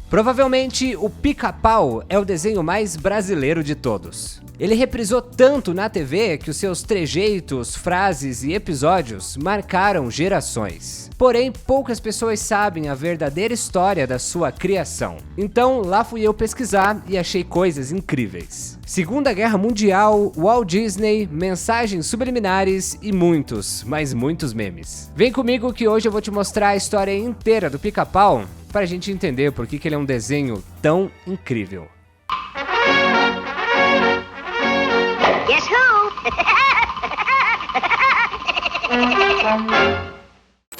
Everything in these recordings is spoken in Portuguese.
Provavelmente o Pica-Pau é o desenho mais brasileiro de todos. Ele reprisou tanto na TV que os seus trejeitos, frases e episódios marcaram gerações. Porém, poucas pessoas sabem a verdadeira história da sua criação. Então, lá fui eu pesquisar e achei coisas incríveis. Segunda Guerra Mundial, Walt Disney, mensagens subliminares e muitos, mas muitos memes. Vem comigo que hoje eu vou te mostrar a história inteira do Pica-Pau para a gente entender por que ele é um desenho tão incrível. Guess who?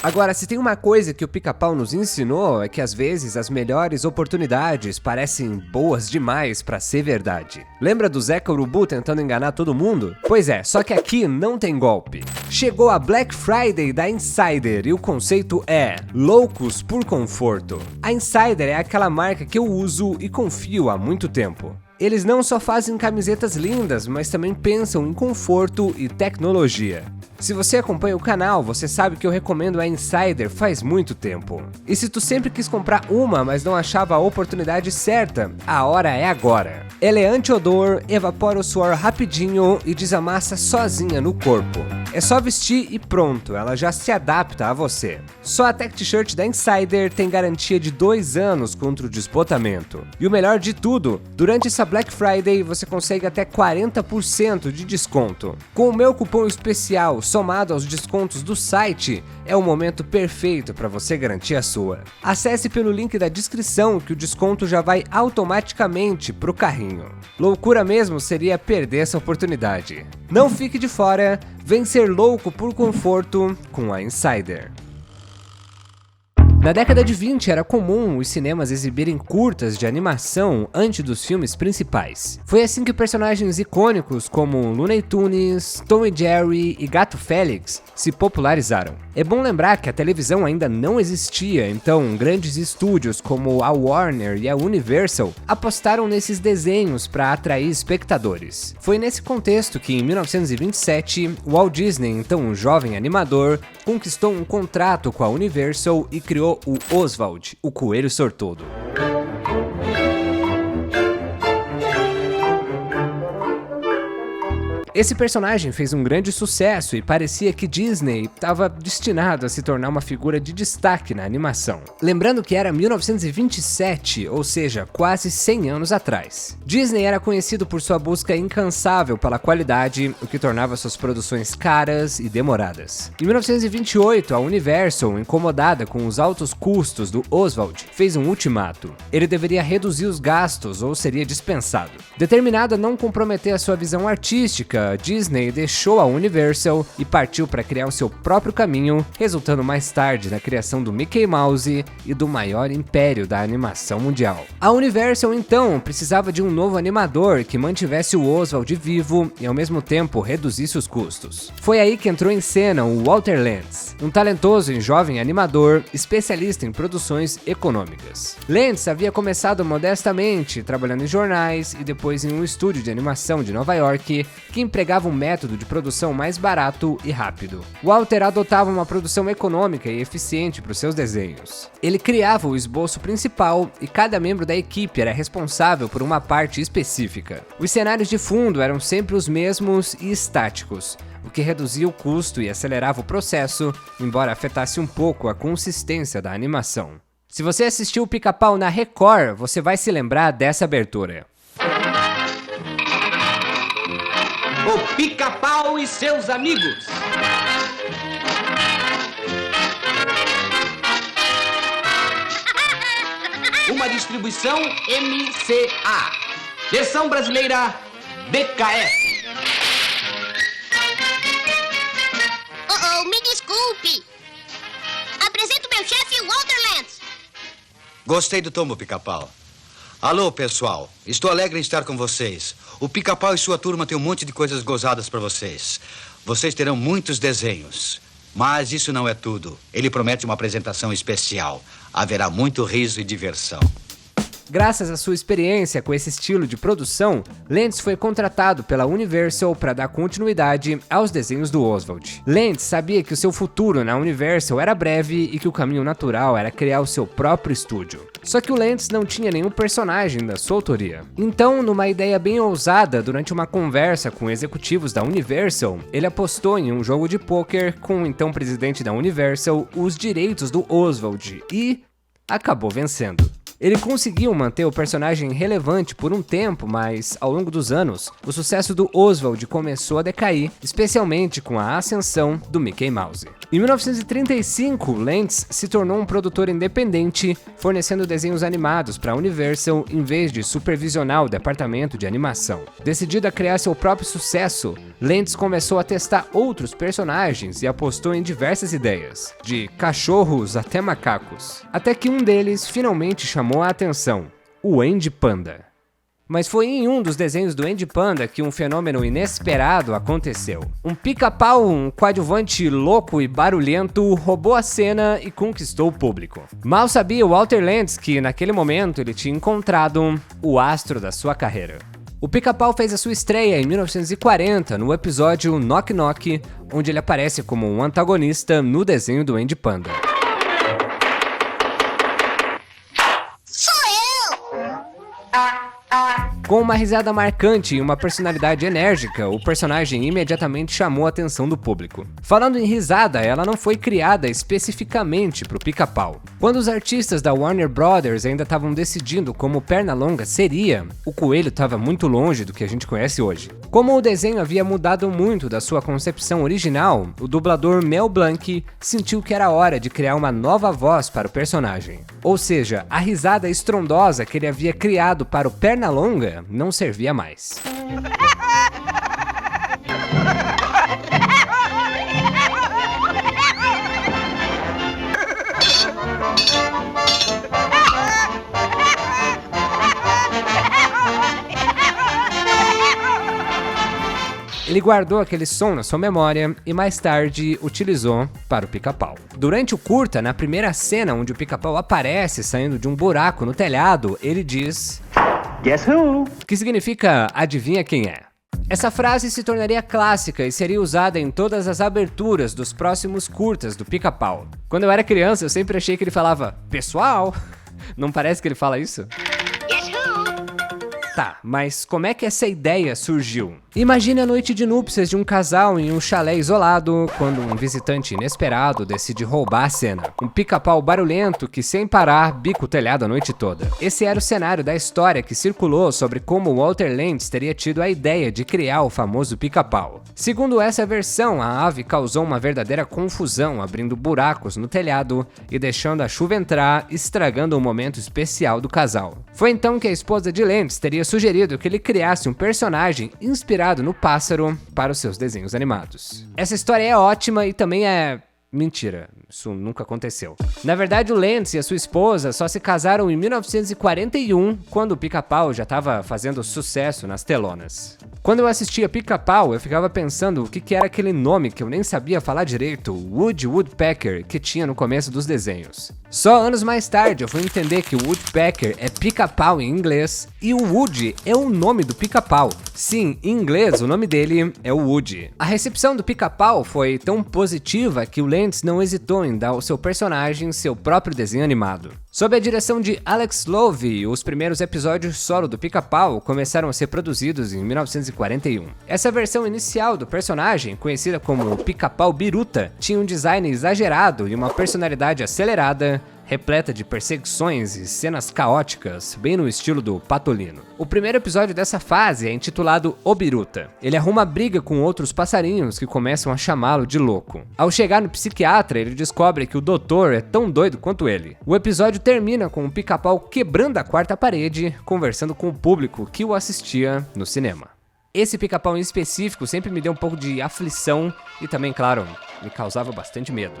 Agora, se tem uma coisa que o Pica-Pau nos ensinou é que às vezes as melhores oportunidades parecem boas demais pra ser verdade. Lembra do Zeca Urubu tentando enganar todo mundo? Pois é, só que aqui não tem golpe. Chegou a Black Friday da Insider e o conceito é loucos por conforto. A Insider é aquela marca que eu uso e confio há muito tempo. Eles não só fazem camisetas lindas, mas também pensam em conforto e tecnologia. Se você acompanha o canal, você sabe que eu recomendo a Insider faz muito tempo. E se tu sempre quis comprar uma, mas não achava a oportunidade certa, a hora é agora. Ela é anti-odor, evapora o suor rapidinho e desamassa sozinha no corpo. É só vestir e pronto, ela já se adapta a você. Só a Tech T-shirt da Insider tem garantia de 2 anos contra o desbotamento. E o melhor de tudo, durante essa Black Friday você consegue até 40% de desconto. Com o meu cupom especial somado aos descontos do site, é o momento perfeito para você garantir a sua. Acesse pelo link da descrição que o desconto já vai automaticamente pro carrinho. Loucura mesmo seria perder essa oportunidade. Não fique de fora, vem ser louco por conforto com a Insider. Na década de 20 era comum os cinemas exibirem curtas de animação antes dos filmes principais. Foi assim que personagens icônicos como Looney Tunes, Tom e Jerry e Gato Félix se popularizaram. É bom lembrar que a televisão ainda não existia, então grandes estúdios como a Warner e a Universal apostaram nesses desenhos para atrair espectadores. Foi nesse contexto que em 1927, Walt Disney, então um jovem animador, conquistou um contrato com a Universal e criou o Oswald, o Coelho Sortudo. Esse personagem fez um grande sucesso e parecia que Disney estava destinado a se tornar uma figura de destaque na animação. Lembrando que era 1927, ou seja, quase 100 anos atrás. Disney era conhecido por sua busca incansável pela qualidade, o que tornava suas produções caras e demoradas. Em 1928, a Universal, incomodada com os altos custos do Oswald, fez um ultimato. Ele deveria reduzir os gastos ou seria dispensado. Determinado a não comprometer a sua visão artística, Disney deixou a Universal e partiu para criar o seu próprio caminho, resultando mais tarde na criação do Mickey Mouse e do maior império da animação mundial. A Universal então precisava de um novo animador que mantivesse o Oswald vivo e ao mesmo tempo reduzisse os custos. Foi aí que entrou em cena o Walter Lantz, um talentoso e jovem animador especialista em produções econômicas. Lantz havia começado modestamente trabalhando em jornais e depois em um estúdio de animação de Nova York que empregava um método de produção mais barato e rápido. Walter adotava uma produção econômica e eficiente para os seus desenhos. Ele criava o esboço principal e cada membro da equipe era responsável por uma parte específica. Os cenários de fundo eram sempre os mesmos e estáticos, o que reduzia o custo e acelerava o processo, embora afetasse um pouco a consistência da animação. Se você assistiu o Pica-Pau na Record, você vai se lembrar dessa abertura. O Pica-Pau e seus amigos. Uma distribuição MCA. Versão brasileira BKS. Me desculpe. Apresento meu chefe, Walter Lantz. Gostei do tombo, Pica-Pau. Alô, pessoal. Estou alegre em estar com vocês. O Pica-Pau e sua turma têm um monte de coisas gozadas para vocês. Vocês terão muitos desenhos. Mas isso não é tudo. Ele promete uma apresentação especial. Haverá muito riso e diversão. Graças à sua experiência com esse estilo de produção, Lentz foi contratado pela Universal para dar continuidade aos desenhos do Oswald. Lentz sabia que o seu futuro na Universal era breve e que o caminho natural era criar o seu próprio estúdio. Só que o Lentz não tinha nenhum personagem da sua autoria. Então, numa ideia bem ousada, durante uma conversa com executivos da Universal, ele apostou em um jogo de pôquer com o então presidente da Universal os direitos do Oswald e acabou vencendo. Ele conseguiu manter o personagem relevante por um tempo, mas ao longo dos anos, o sucesso do Oswald começou a decair, especialmente com a ascensão do Mickey Mouse. Em 1935, Lentz se tornou um produtor independente, fornecendo desenhos animados para a Universal em vez de supervisionar o departamento de animação. Decidido a criar seu próprio sucesso, Lentz começou a testar outros personagens e apostou em diversas ideias, de cachorros até macacos, até que um deles finalmente chamou a atenção: o Andy Panda. Mas foi em um dos desenhos do Andy Panda que um fenômeno inesperado aconteceu. Um pica-pau, um coadjuvante louco e barulhento, roubou a cena e conquistou o público. Mal sabia o Walter Lentz que, naquele momento, ele tinha encontrado o astro da sua carreira. O Pica-Pau fez a sua estreia em 1940 no episódio Knock Knock, onde ele aparece como um antagonista no desenho do Andy Panda. Com uma risada marcante e uma personalidade enérgica, o personagem imediatamente chamou a atenção do público. Falando em risada, ela não foi criada especificamente para o Pica-Pau. Quando os artistas da Warner Brothers ainda estavam decidindo como Pernalonga seria, o coelho estava muito longe do que a gente conhece hoje. Como o desenho havia mudado muito da sua concepção original, o dublador Mel Blanc sentiu que era hora de criar uma nova voz para o personagem. Ou seja, a risada estrondosa que ele havia criado para o Pernalonga não servia mais. Ele guardou aquele som na sua memória e mais tarde utilizou para o Pica-Pau. Durante o curta, na primeira cena onde o Pica-Pau aparece saindo de um buraco no telhado, ele diz: "Guess who?", que significa adivinha quem é. Essa frase se tornaria clássica e seria usada em todas as aberturas dos próximos curtas do Pica-Pau. Quando eu era criança, eu sempre achei que ele falava "pessoal". Não parece que ele fala isso? Tá, mas como é que essa ideia surgiu? Imagine a noite de núpcias de um casal em um chalé isolado, quando um visitante inesperado decide roubar a cena. Um pica-pau barulhento que, sem parar, bica o telhado a noite toda. Esse era o cenário da história que circulou sobre como Walter Lentz teria tido a ideia de criar o famoso pica-pau. Segundo essa versão, a ave causou uma verdadeira confusão, abrindo buracos no telhado e deixando a chuva entrar, estragando um momento especial do casal. Foi então que a esposa de Lentz teria sugerido que ele criasse um personagem inspirado no pássaro para os seus desenhos animados. Essa história é ótima e também é mentira, isso nunca aconteceu. Na verdade, o Lentz e a sua esposa só se casaram em 1941, quando o Pica-Pau já estava fazendo sucesso nas telonas. Quando eu assistia Pica-Pau, eu ficava pensando o que era aquele nome que eu nem sabia falar direito, Woody Woodpecker, que tinha no começo dos desenhos. Só anos mais tarde eu fui entender que o Woodpecker é pica-pau em inglês e o Woody é o nome do pica-pau. Sim, em inglês o nome dele é o Woody. A recepção do Pica-Pau foi tão positiva que o Lentz não hesitou em dar ao seu personagem seu próprio desenho animado. Sob a direção de Alex Lowe, os primeiros episódios solo do Pica-Pau começaram a ser produzidos em 1941. Essa versão inicial do personagem, conhecida como Pica-Pau Biruta, tinha um design exagerado e uma personalidade acelerada, repleta de perseguições e cenas caóticas, bem no estilo do Patolino. O primeiro episódio dessa fase é intitulado O Biruta. Ele arruma briga com outros passarinhos que começam a chamá-lo de louco. Ao chegar no psiquiatra, ele descobre que o doutor é tão doido quanto ele. O episódio termina com o Pica-Pau quebrando a quarta parede, conversando com o público que o assistia no cinema. Esse Pica-Pau em específico sempre me deu um pouco de aflição e também, claro, me causava bastante medo.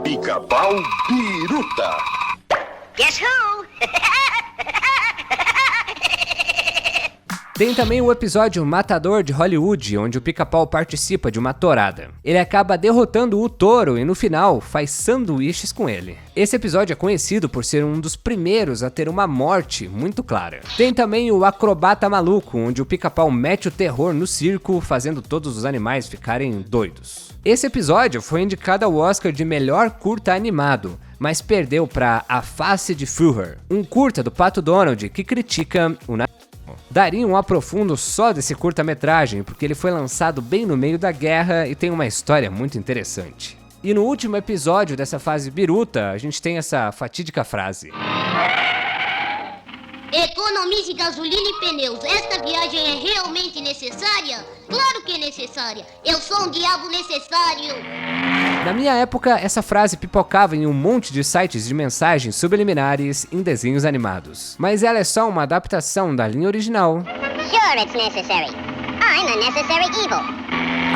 Pica-Pau Biruta. Guess who? Tem também o episódio Matador de Hollywood, onde o Pica-Pau participa de uma tourada. Ele acaba derrotando o touro e no final faz sanduíches com ele. Esse episódio é conhecido por ser um dos primeiros a ter uma morte muito clara. Tem também o Acrobata Maluco, onde o Pica-Pau mete o terror no circo, fazendo todos os animais ficarem doidos. Esse episódio foi indicado ao Oscar de melhor curta animado, mas perdeu para A Face de Führer, um curta do Pato Donald que critica o nazismo. Daria um aprofundo só desse curta-metragem, porque ele foi lançado bem no meio da guerra e tem uma história muito interessante. E no último episódio dessa fase biruta, a gente tem essa fatídica frase: Economize gasolina e pneus. Esta viagem é realmente necessária? Claro que é necessária. Eu sou um diabo necessário. Na minha época, essa frase pipocava em um monte de sites de mensagens subliminares em desenhos animados. Mas ela é só uma adaptação da linha original. Sure, it's necessary. I'm a necessary evil.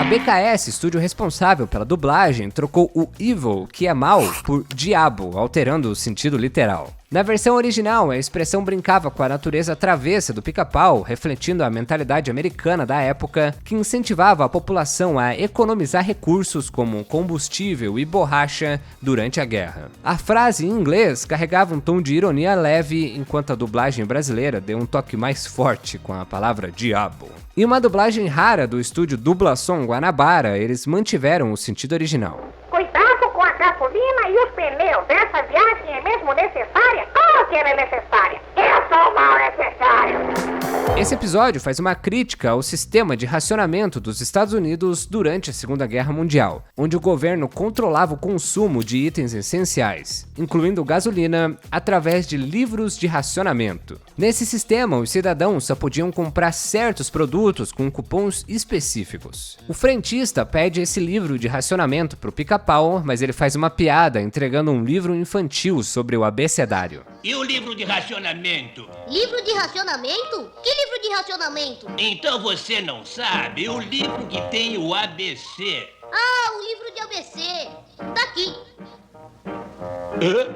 A BKS, estúdio responsável pela dublagem, trocou o evil, que é mal, por diabo, alterando o sentido literal. Na versão original, a expressão brincava com a natureza travessa do Pica-Pau, refletindo a mentalidade americana da época, que incentivava a população a economizar recursos como combustível e borracha durante a guerra. A frase em inglês carregava um tom de ironia leve, enquanto a dublagem brasileira deu um toque mais forte com a palavra diabo. Em uma dublagem rara do estúdio Dublação Guanabara, eles mantiveram o sentido original. Cuidado com a gasolina e os pneus. Essa viagem é mesmo necessária? Claro que ela é necessária. Eu sou mal necessário. Esse episódio faz uma crítica ao sistema de racionamento dos Estados Unidos durante a Segunda Guerra Mundial, onde o governo controlava o consumo de itens essenciais, incluindo gasolina, através de livros de racionamento. Nesse sistema, os cidadãos só podiam comprar certos produtos com cupons específicos. O frentista pede esse livro de racionamento para o Pica-Pau, mas ele faz uma piada entregando um livro infantil sobre o abecedário. E o livro de racionamento? Livro de racionamento? Que livro de racionamento? Então você não sabe? O livro que tem o ABC. Ah, o livro de ABC. Tá aqui. Hã?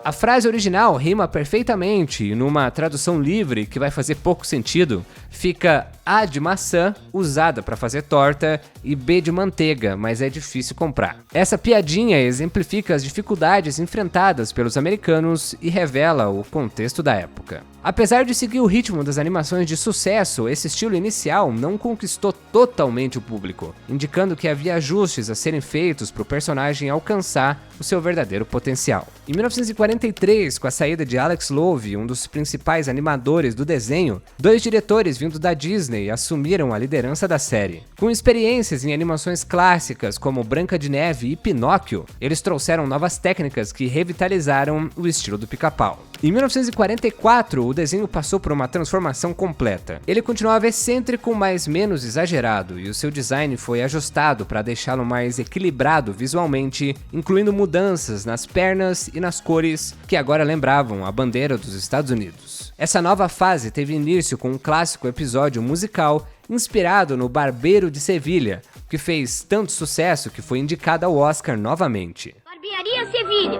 A frase original rima perfeitamente e numa tradução livre que vai fazer pouco sentido, fica A de maçã, usada para fazer torta, e B de manteiga, mas é difícil comprar. Essa piadinha exemplifica as dificuldades enfrentadas pelos americanos e revela o contexto da época. Apesar de seguir o ritmo das animações de sucesso, esse estilo inicial não conquistou totalmente o público, indicando que havia ajustes a serem feitos para o personagem alcançar o seu verdadeiro potencial. Em 1943, com a saída de Alex Lowe, um dos principais animadores do desenho, 2 diretores vindos da Disney assumiram a liderança da série. Com experiências em animações clássicas como Branca de Neve e Pinóquio, eles trouxeram novas técnicas que revitalizaram o estilo do Pica-Pau. Em 1944, o desenho passou por uma transformação completa. Ele continuava excêntrico, mas menos exagerado, e o seu design foi ajustado para deixá-lo mais equilibrado visualmente, incluindo mudanças nas pernas e nas cores, que agora lembravam a bandeira dos Estados Unidos. Essa nova fase teve início com um clássico episódio musical inspirado no Barbeiro de Sevilha, que fez tanto sucesso que foi indicado ao Oscar novamente. Barbearia Sevilha.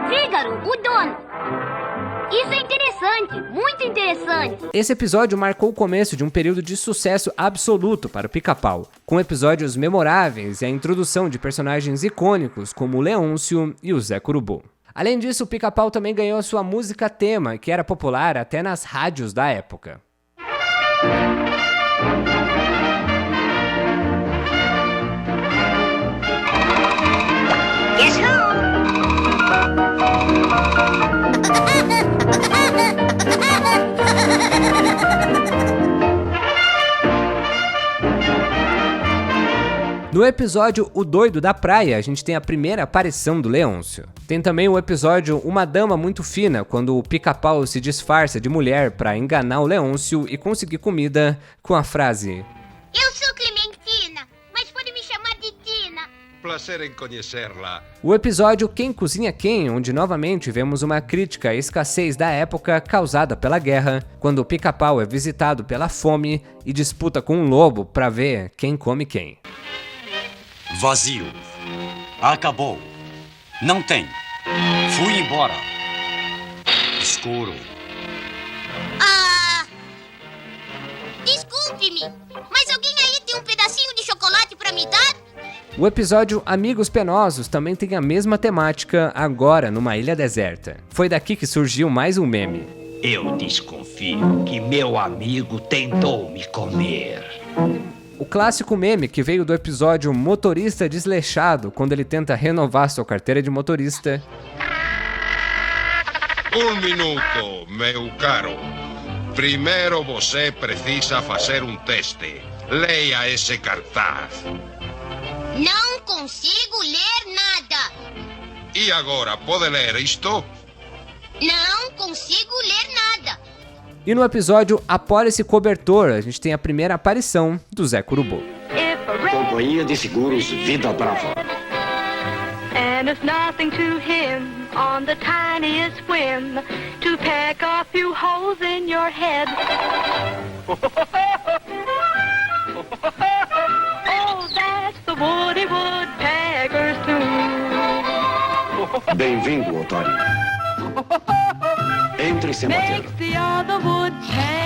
Fígaro, o dono. Isso é interessante, muito interessante. Esse episódio marcou o começo de um período de sucesso absoluto para o Pica-Pau, com episódios memoráveis e a introdução de personagens icônicos como o Leôncio e o Zé Curubu. Além disso, o Pica-Pau também ganhou sua música tema, que era popular até nas rádios da época. Guess who? No episódio O Doido da Praia, a gente tem a primeira aparição do Leôncio. Tem também o episódio Uma Dama Muito Fina, quando o Pica-Pau se disfarça de mulher para enganar o Leôncio e conseguir comida com a frase: Eu sou Clementina, mas pode me chamar de Tina. Prazer em conhecê-la. O episódio Quem Cozinha Quem, onde novamente vemos uma crítica à escassez da época causada pela guerra, quando o Pica-Pau é visitado pela fome e disputa com um lobo para ver quem come quem. Vazio. Acabou. Não tem. Fui embora. escuro. Desculpe-me, mas alguém aí tem um pedacinho de chocolate pra me dar? O episódio Amigos Penosos também tem a mesma temática, agora numa ilha deserta. Foi daqui que surgiu mais um meme. Eu desconfio que meu amigo tentou me comer. O clássico meme que veio do episódio Motorista Desleixado, quando ele tenta renovar sua carteira de motorista. Un minuto, meu caro. Primeiro você precisa fazer um teste. Leia esse cartaz. Não consigo ler nada. E agora, pode ler isto? Não consigo ler nada. E no episódio Apólice Cobertor, a gente tem a primeira aparição do Zé Curubu. Companhia de Seguros Vida Brava. And it's nothing to him on the tiniest whim to peck a few holes in your head. Oh, that's the Woody Woodpecker's tune. Bem-vindo, otário. Entre sem bater. Makes the other woodpecker.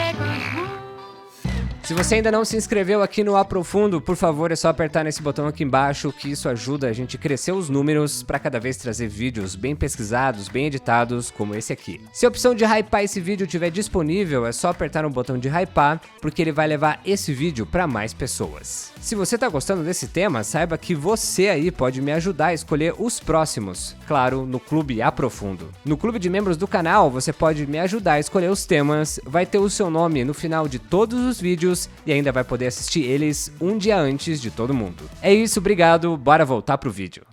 Se você ainda não se inscreveu aqui no Aprofundo, por favor, é só apertar nesse botão aqui embaixo, que isso ajuda a gente a crescer os números para cada vez trazer vídeos bem pesquisados, bem editados, como esse aqui. Se a opção de hypar esse vídeo estiver disponível, é só apertar no botão de hypar, porque ele vai levar esse vídeo para mais pessoas. Se você tá gostando desse tema, saiba que você aí pode me ajudar a escolher os próximos, claro, no Clube Aprofundo. No clube de membros do canal, você pode me ajudar a escolher os temas, vai ter o seu nome no final de todos os vídeos, e ainda vai poder assistir eles um dia antes de todo mundo. É isso, obrigado, bora voltar pro vídeo.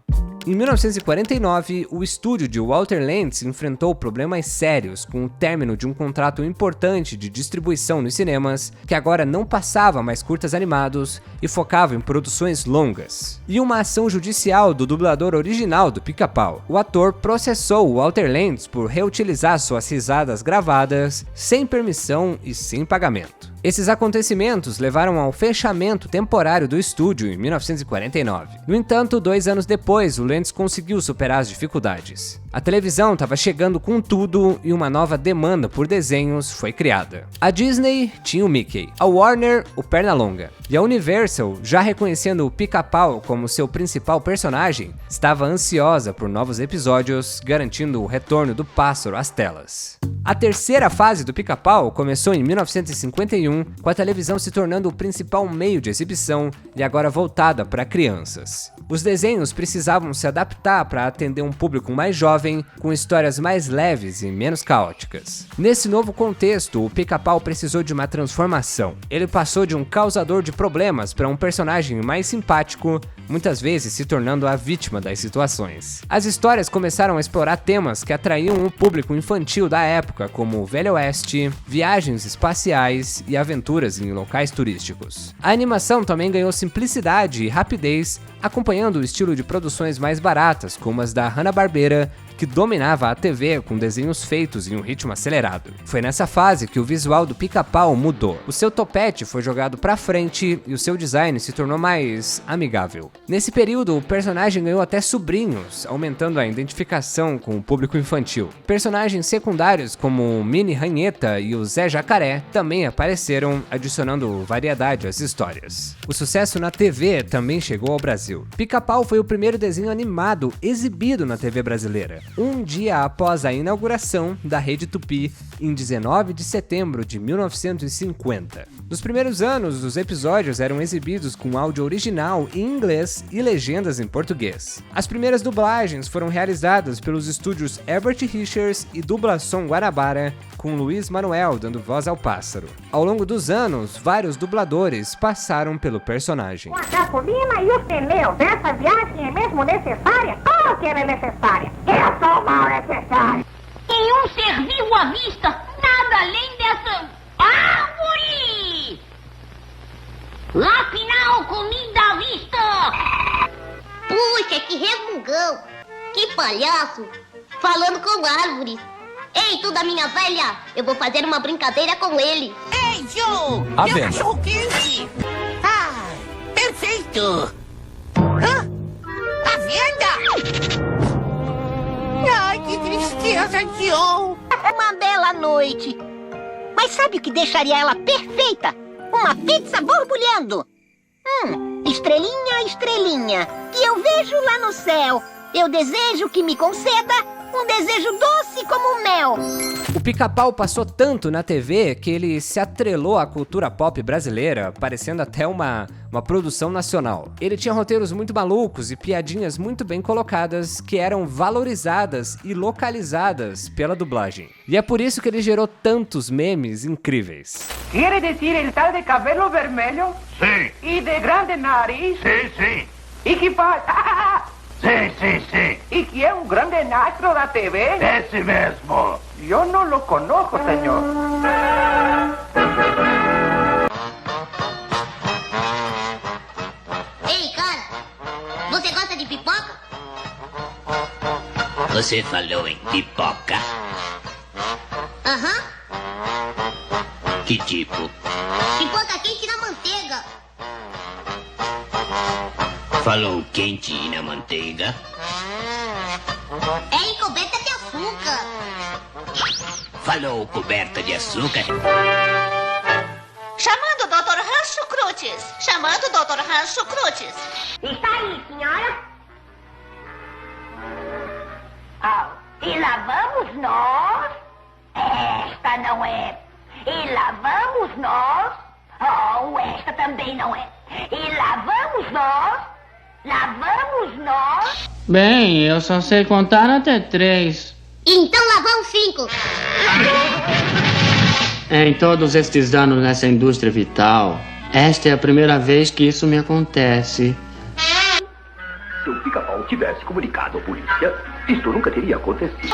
Em 1949, o estúdio de Walter Lantz enfrentou problemas sérios com o término de um contrato importante de distribuição nos cinemas, que agora não passava mais curtas animados e focava em produções longas. E uma ação judicial do dublador original do Pica-Pau. O ator processou Walter Lantz por reutilizar suas risadas gravadas, sem permissão e sem pagamento. Esses acontecimentos levaram ao fechamento temporário do estúdio em 1949. No entanto, 2 anos depois, o Lantz conseguiu superar as dificuldades. A televisão estava chegando com tudo e uma nova demanda por desenhos foi criada. A Disney tinha o Mickey, a Warner o Pernalonga, e a Universal, já reconhecendo o Pica-Pau como seu principal personagem, estava ansiosa por novos episódios, garantindo o retorno do pássaro às telas. A terceira fase do Pica-Pau começou em 1951, com a televisão se tornando o principal meio de exibição e agora voltada para crianças. Os desenhos precisavam se adaptar para atender um público mais jovem, com histórias mais leves e menos caóticas. Nesse novo contexto, o Pica-Pau precisou de uma transformação. Ele passou de um causador de problemas para um personagem mais simpático, muitas vezes se tornando a vítima das situações. As histórias começaram a explorar temas que atraíam o público infantil da época, como o Velho Oeste, viagens espaciais e aventuras em locais turísticos. A animação também ganhou simplicidade e rapidez, acompanhando o estilo de produções mais baratas, como as da Hanna-Barbera, que dominava a TV com desenhos feitos em um ritmo acelerado. Foi nessa fase que o visual do Pica-Pau mudou. O seu topete foi jogado para frente e o seu design se tornou mais amigável. Nesse período, o personagem ganhou até sobrinhos, aumentando a identificação com o público infantil. Personagens secundários como o Mini Ranheta e o Zé Jacaré também apareceram, adicionando variedade às histórias. O sucesso na TV também chegou ao Brasil. Pica-Pau foi o primeiro desenho animado exibido na TV brasileira, um dia após a inauguração da Rede Tupi, em 19 de setembro de 1950. Nos primeiros anos, os episódios eram exibidos com áudio original em inglês e legendas em português. As primeiras dublagens foram realizadas pelos estúdios Herbert Richards e Dublação Guanabara, com Luiz Manuel dando voz ao pássaro. Ao longo dos anos, vários dubladores passaram pelo personagem. A gasolina e os pneus, essa viagem é mesmo necessária? Claro que ela é necessária. Eu sou mal necessário. Em um ser vivo à vista, nada além dessa árvore! Afinal, comida à vista! Puxa, que resmungão! Que palhaço! Falando com árvores! Ei, tu da minha velha! Eu vou fazer uma brincadeira com ele! Ei, Joe! Meu cachorro quente! Ah, perfeito! Hã? À venda! Ai, que tristeza, Joe! Uma bela noite. Mas sabe o que deixaria ela perfeita? Uma pizza borbulhando. Estrelinha, estrelinha, que eu vejo lá no céu. Eu desejo que me conceda um desejo doce como mel. O Pica-Pau passou tanto na TV que ele se atrelou à cultura pop brasileira, parecendo até uma produção nacional. Ele tinha roteiros muito malucos e piadinhas muito bem colocadas que eram valorizadas e localizadas pela dublagem. E é por isso que ele gerou tantos memes incríveis. ¿Quiere decir el tal de cabelo vermelho? Sí. ¿Y de grande nariz? Sí, sí. ¿Y que faz? Sí, sí, sí. ¿Y que é grande astro da TV? Esse mesmo. Yo no lo conozco, señor. Ei, cara, você gosta de pipoca? Você falou em pipoca? Aham. Que tipo? Pipoca quente na manteiga. Falou quente e na manteiga? É encoberta de açúcar. Falou coberta de açúcar? Chamando o Dr. Rancho Crutes. Chamando o Dr. Rancho Crutes. Está aí, senhora? E lá vamos nós? Esta não é. E lá vamos nós? Esta também não é. E lá vamos nós? Lá vamos nós? Bem, eu só sei contar até 3. Então lá vão 5. Em todos estes anos nessa indústria vital, esta é a primeira vez que isso me acontece. Se o Pica-Pau tivesse comunicado à polícia, isto nunca teria acontecido.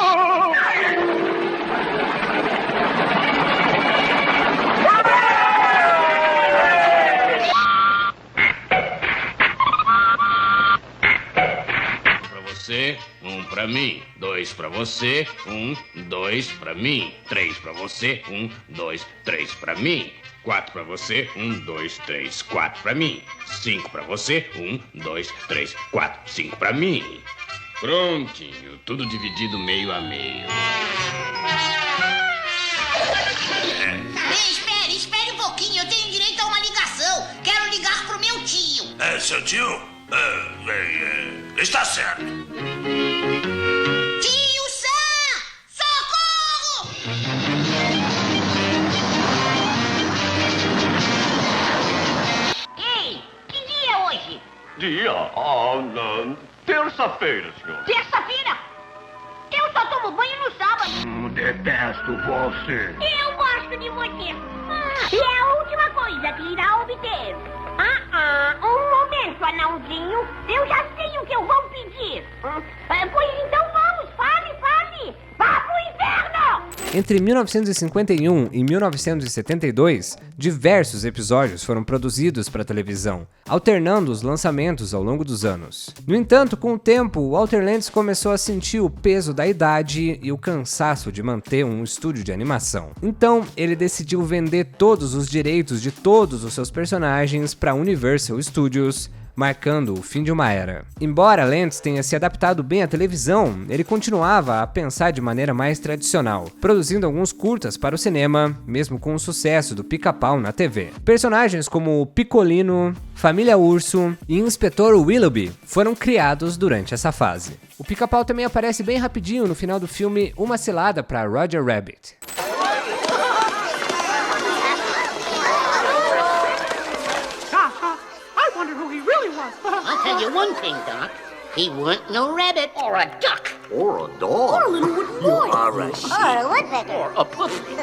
Você, 1 pra mim, 2 pra você, 1, 2 pra mim, 3 pra você, 1, 2, 3 pra mim, 4 pra você, 1, 2, 3, 4 pra mim, 5 pra você, 1, 2, 3, 4, 5 pra mim. Prontinho, tudo dividido meio a meio. Espere um pouquinho, eu tenho direito a uma ligação. Quero ligar pro meu tio. É seu tio? Está certo. Tio Sam! Socorro! Ei, que dia é hoje? Terça-feira, senhor. Terça-feira? Eu só tomo banho no sábado. Detesto você. Eu gosto de você. E é a última coisa que irá obter. Um momento, anãozinho. Eu já sei o que eu vou pedir. Pois então vamos, fale. Vá pro inferno! Entre 1951 e 1972, diversos episódios foram produzidos para televisão, alternando os lançamentos ao longo dos anos. No entanto, com o tempo, Walter Lantz começou a sentir o peso da idade e o cansaço de manter um estúdio de animação. Então, ele decidiu vender todos os direitos de todos os seus personagens para a Universal Studios, marcando o fim de uma era. Embora Lantz tenha se adaptado bem à televisão, ele continuava a pensar de maneira mais tradicional, produzindo alguns curtas para o cinema, mesmo com o sucesso do Pica-Pau na TV. Personagens como Picolino, Família Urso e Inspetor Willoughby foram criados durante essa fase. O Pica-Pau também aparece bem rapidinho no final do filme Uma Cilada para Roger Rabbit. I'll tell you one thing, Doc. He weren't no rabbit. Or a duck. Or a dog. Or a little wooden boy. Or a sheep. Or a woodpecker. Or a puppy.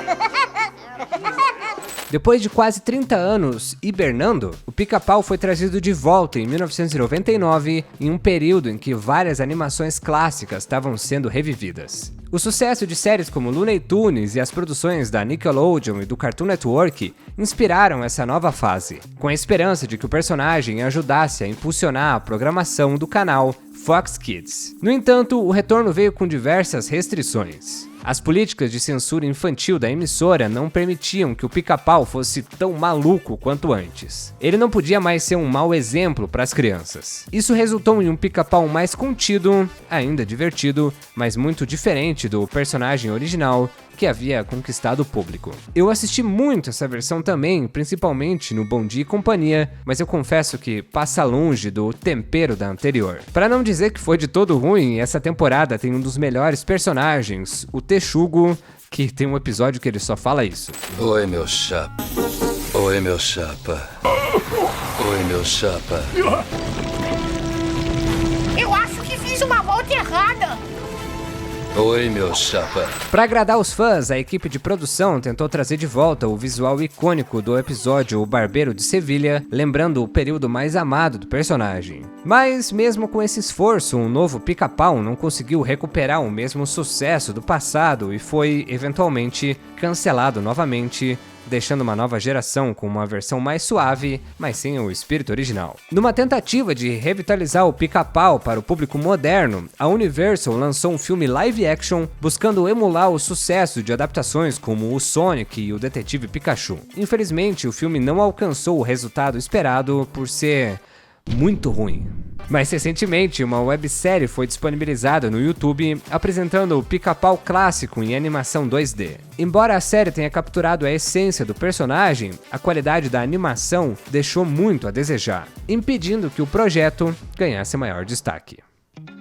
Depois de quase 30 anos hibernando, o Pica-Pau foi trazido de volta em 1999, em um período em que várias animações clássicas estavam sendo revividas. O sucesso de séries como Looney Tunes e as produções da Nickelodeon e do Cartoon Network inspiraram essa nova fase, com a esperança de que o personagem ajudasse a impulsionar a programação do canal Fox Kids. No entanto, o retorno veio com diversas restrições. As políticas de censura infantil da emissora não permitiam que o Pica-Pau fosse tão maluco quanto antes. Ele não podia mais ser um mau exemplo para as crianças. Isso resultou em um Pica-Pau mais contido, ainda divertido, mas muito diferente do personagem original que havia conquistado o público. Eu assisti muito essa versão também, principalmente no Bom Dia e Companhia, mas eu confesso que passa longe do tempero da anterior. Para não dizer que foi de todo ruim, essa temporada tem um dos melhores personagens, o Texugo, que tem um episódio que ele só fala isso. Oi, meu chapa. Oi, meu chapa. Oi, meu chapa. Eu acho que fiz uma volta errada. Oi, meu chapa. Para agradar os fãs, a equipe de produção tentou trazer de volta o visual icônico do episódio O Barbeiro de Sevilha, lembrando o período mais amado do personagem. Mas mesmo com esse esforço, um novo Pica-Pau não conseguiu recuperar o mesmo sucesso do passado e foi, eventualmente, cancelado novamente, deixando uma nova geração com uma versão mais suave, mas sem o espírito original. Numa tentativa de revitalizar o Pica-Pau para o público moderno, a Universal lançou um filme live action buscando emular o sucesso de adaptações como o Sonic e o Detetive Pikachu. Infelizmente, o filme não alcançou o resultado esperado por ser muito ruim. Mas recentemente, uma websérie foi disponibilizada no YouTube apresentando o Pica-Pau clássico em animação 2D. Embora a série tenha capturado a essência do personagem, a qualidade da animação deixou muito a desejar, impedindo que o projeto ganhasse maior destaque.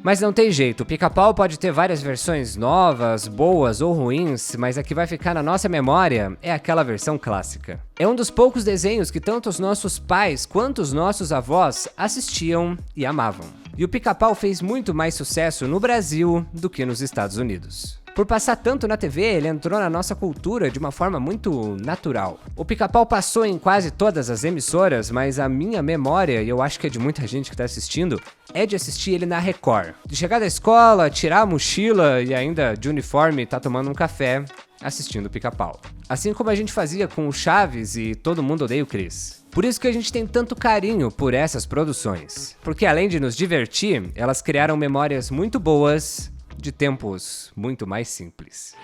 Mas não tem jeito, o Pica-Pau pode ter várias versões novas, boas ou ruins, mas a que vai ficar na nossa memória é aquela versão clássica. É um dos poucos desenhos que tanto os nossos pais quanto os nossos avós assistiam e amavam. E o Pica-Pau fez muito mais sucesso no Brasil do que nos Estados Unidos. Por passar tanto na TV, ele entrou na nossa cultura de uma forma muito natural. O Pica-Pau passou em quase todas as emissoras, mas a minha memória, e eu acho que é de muita gente que tá assistindo, é de assistir ele na Record. De chegar da escola, tirar a mochila e ainda de uniforme tá tomando um café assistindo o Pica-Pau. Assim como a gente fazia com o Chaves e Todo Mundo Odeia o Chris. Por isso que a gente tem tanto carinho por essas produções. Porque além de nos divertir, elas criaram memórias muito boas de tempos muito mais simples.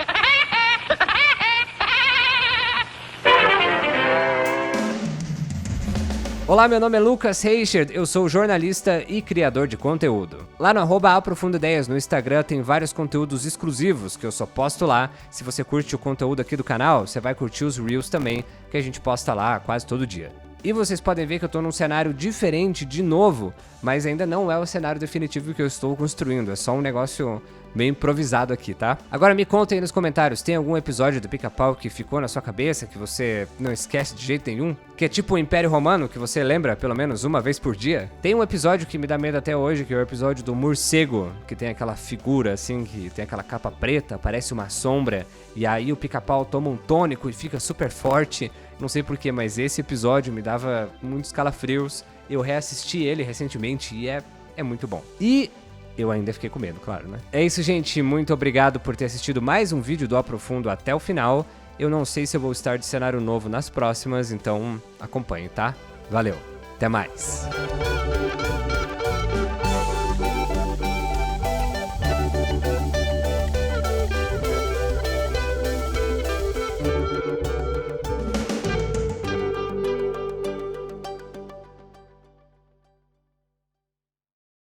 Olá, meu nome é Lucas Reichert, eu sou jornalista e criador de conteúdo. Lá no @aprofundideias no Instagram tem vários conteúdos exclusivos que eu só posto lá. Se você curte o conteúdo aqui do canal, você vai curtir os Reels também, que a gente posta lá quase todo dia. E vocês podem ver que eu tô num cenário diferente de novo, mas ainda não é o cenário definitivo que eu estou construindo, é só um negócio meio improvisado aqui, tá? Agora me contem aí nos comentários, tem algum episódio do Pica-Pau que ficou na sua cabeça, que você não esquece de jeito nenhum? Que é tipo o Império Romano, que você lembra pelo menos uma vez por dia? Tem um episódio que me dá medo até hoje, que é o episódio do morcego, que tem aquela figura assim, que tem aquela capa preta, parece uma sombra, e aí o Pica-Pau toma um tônico e fica super forte. Não sei porquê, mas esse episódio me dava muitos calafrios. Eu reassisti ele recentemente e é muito bom. E eu ainda fiquei com medo, claro, né? É isso, gente. Muito obrigado por ter assistido mais um vídeo do Aprofundo até o final. Eu não sei se eu vou estar de cenário novo nas próximas, então acompanhe, tá? Valeu. Até mais.